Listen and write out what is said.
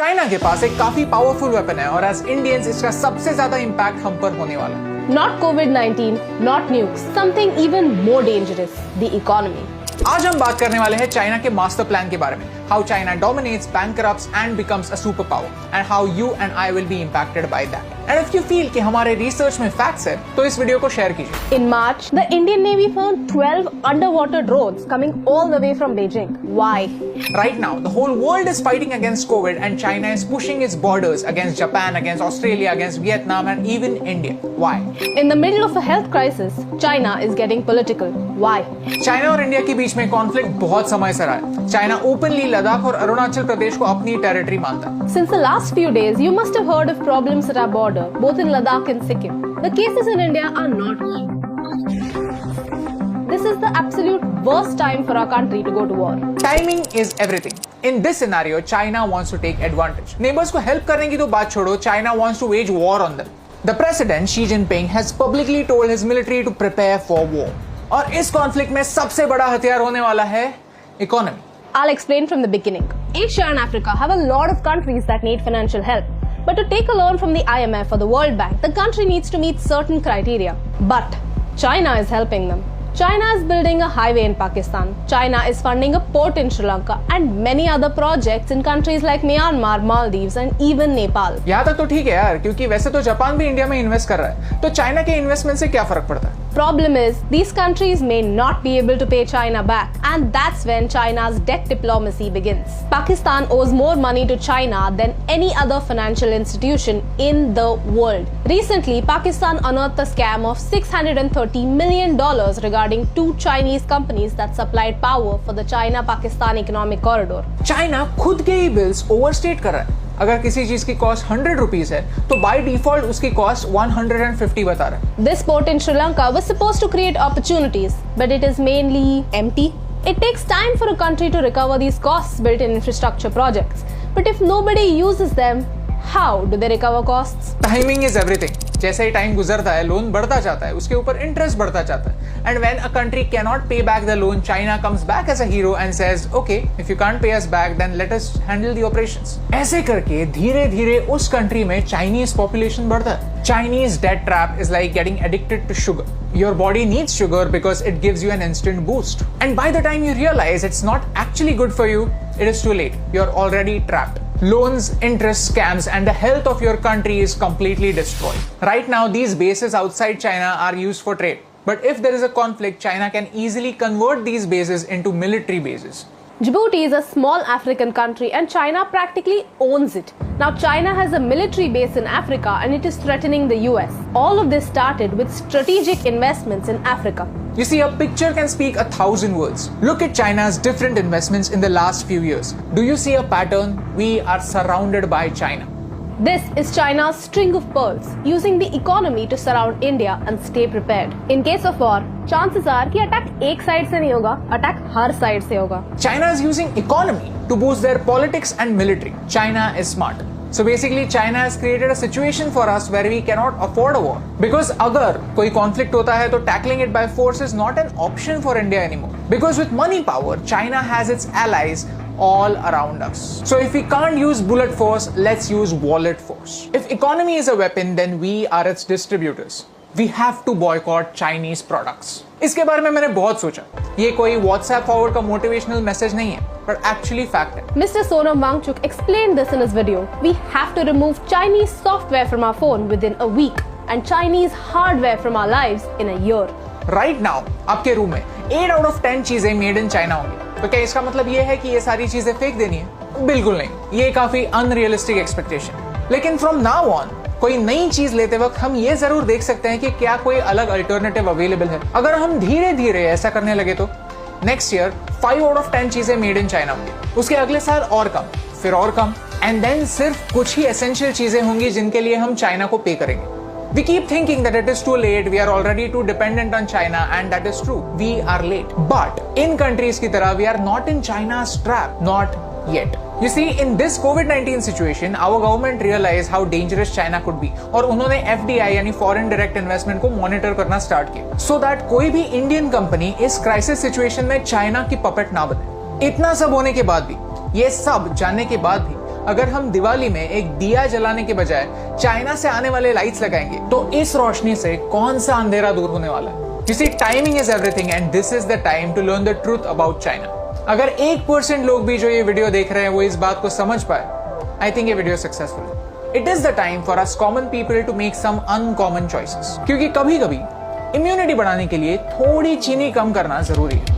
China के पास एक काफी पावरफुल वेपन है और एज इंडियंस इसका सबसे ज्यादा इम्पैक्ट हम पर होने वाला है। Not COVID-19, not nukes, something even more dangerous, the economy. आज हम बात करने वाले हैं चाइना के मास्टर प्लान के बारे में, how China dominates, bankrupts and becomes a superpower, and how you and I will be impacted by that. And if you feel कि हमारे रिसर्च में फैक्ट्स है, तो इस वीडियो को शेयर कीजिए। In March, the Indian Navy found 12 underwater drones coming all the way from Beijing. Why? Right now, the whole world is fighting against COVID, and China is pushing its borders against Japan, against Australia, against Vietnam, and even India. Why? In the middle of a health crisis, China is getting political. Why? China और India के बीच में conflict बहुत समय से रहा है। China openly Ladakh और अरुणाचल प्रदेश को अपनी टेरिटरी मानता है। Since the last few days, you must have heard of problems at our border, both in Ladakh and Sikkim. The cases in India are not cheap. This is the absolute worst time for our country to go to war. Timing is everything. In this scenario, China wants to take advantage. Neighbors को help करने की तो बात छोड़ो, China wants to wage war on them. The president Xi Jinping has publicly told his military to prepare for war. और इस conflict में सबसे बड़ा हथियार होने वाला है economy. I'll explain from the beginning. Asia and Africa have a lot of countries that need financial help. But to take a loan from the IMF or the World Bank, the country needs to meet certain criteria. But China is helping them. China is building a highway in Pakistan. China is funding a port in Sri Lanka and many other projects in countries like Myanmar, Maldives and even Nepal. यहाँ तक तो ठीक है यार, क्योंकि वैसे तो Japan भी इंडिया में इन्वेस्ट कर रहा है, तो चाइना के इन्वेस्टमेंट से क्या फर्क पड़ता है? Problem is, these countries may not be able to pay China back, and that's when China's debt diplomacy begins. Pakistan owes more money to China than any other financial institution in the world. Recently, Pakistan unearthed a scam of $630 million regarding two Chinese companies that supplied power for the China-Pakistan economic corridor. China खुद के ही bills overstate कर रहा है। अगर किसी चीज की cost 100 rupees है, तो बाय डिफॉल्ट उसकी कॉस्ट 150 बता रहा है। This port in Sri Lanka was supposed to create opportunities, but it is mainly empty. It takes time for a country to recover these costs built in infrastructure projects. But if nobody uses them, how do they recover costs? Timing is everything. जैसे ही time गुजरता है, loan बढ़ता जाता है, उसके ऊपर interest बढ़ता जाता है। And when a country cannot pay back the loan, China comes back as a hero and says, "Okay, if you can't pay us back, then let us handle the operations." ऐसे करके धीरे-धीरे उस country में Chinese population बढ़ता है। Chinese debt trap is like getting addicted to sugar. Your body needs sugar because it gives you an instant boost. And by the time you realize it's not actually good for you, it is too late. You're already trapped. Loans, interest, scams, and the health of your country is completely destroyed. Right now, these bases outside China are used for trade. But if there is a conflict, China can easily convert these bases into military bases. Djibouti is a small African country and China practically owns it. Now China has a military base in Africa and it is threatening the US. All of this started with strategic investments in Africa. You see, a picture can speak 1,000 words. Look at China's different investments in the last few years. Do you see a pattern? We are surrounded by China. This is China's string of pearls, using the economy to surround India and stay prepared. In case of war, chances are कि attack एक side से नहीं होगा, attack हर side से होगा. China is using economy to boost their politics and military. China is smart. So basically, China has created a situation for us where we cannot afford a war. Because अगर कोई conflict होता है, तो tackling it by force is not an option for India anymore. Because with money power, China has its allies all around us. So if we can't use bullet force, let's use wallet force. If economy is a weapon, then we are its distributors. We have to boycott Chinese products. इसके बारे में मैंने बहुत सोचा। ये कोई WhatsApp forward का motivational message नहीं है, but actually fact है। Mr. Sonam Wangchuk explained this in his video. We have to remove Chinese software from our phone within a week and Chinese hardware from our lives in a year. Right now, आपके room में 8 out of 10 चीजें made in China होंगी। तो क्या इसका मतलब ये है कि ये सारी चीजें फेंक देनी है? बिल्कुल नहीं। ये काफी अनरियलिस्टिक एक्सपेक्टेशन। लेकिन फ्रॉम नाउ ऑन कोई नई चीज लेते वक्त हम ये जरूर देख सकते हैं कि क्या कोई अलग अल्टरनेटिव अवेलेबल है। अगर हम धीरे धीरे ऐसा करने लगे तो नेक्स्ट ईयर 5 out of 10 चीजें मेड इन चाइना होंगी, उसके अगले साल और कम, फिर और कम, एंड देन सिर्फ कुछ ही एसेंशियल चीजें होंगी जिनके लिए हम चाइना को पे करेंगे। We keep thinking that it is too late, we are already too dependent on China, and that is true. We are late. But in countries की तरह, we are not in China's trap. Not yet. You see, in this COVID-19 situation, our government realized how dangerous China could be, और उन्होंने FDI यानी Foreign Direct Investment को monitor करना start किया, so that कोई भी Indian company इस crisis situation में China की puppet ना बने। इतना सब होने के बाद भी, ये सब जानने के बाद भी, अगर हम दिवाली में एक दिया जलाने के बजाय चाइना से आने वाले लाइट्स लगाएंगे तो इस रोशनी से कौन सा अंधेरा दूर होने वाला है? You see, timing is everything and this is the time to learn the truth about China. अगर 1% लोग भी जो ये वीडियो देख रहे हैं वो इस बात को समझ पाए, I think ये वीडियो सक्सेसफुल है। It is the time for us common people to make some uncommon choices. क्योंकि कभी-कभी इम्यूनिटी बढ़ाने के लिए थोड़ी चीनी कम करना जरूरी है।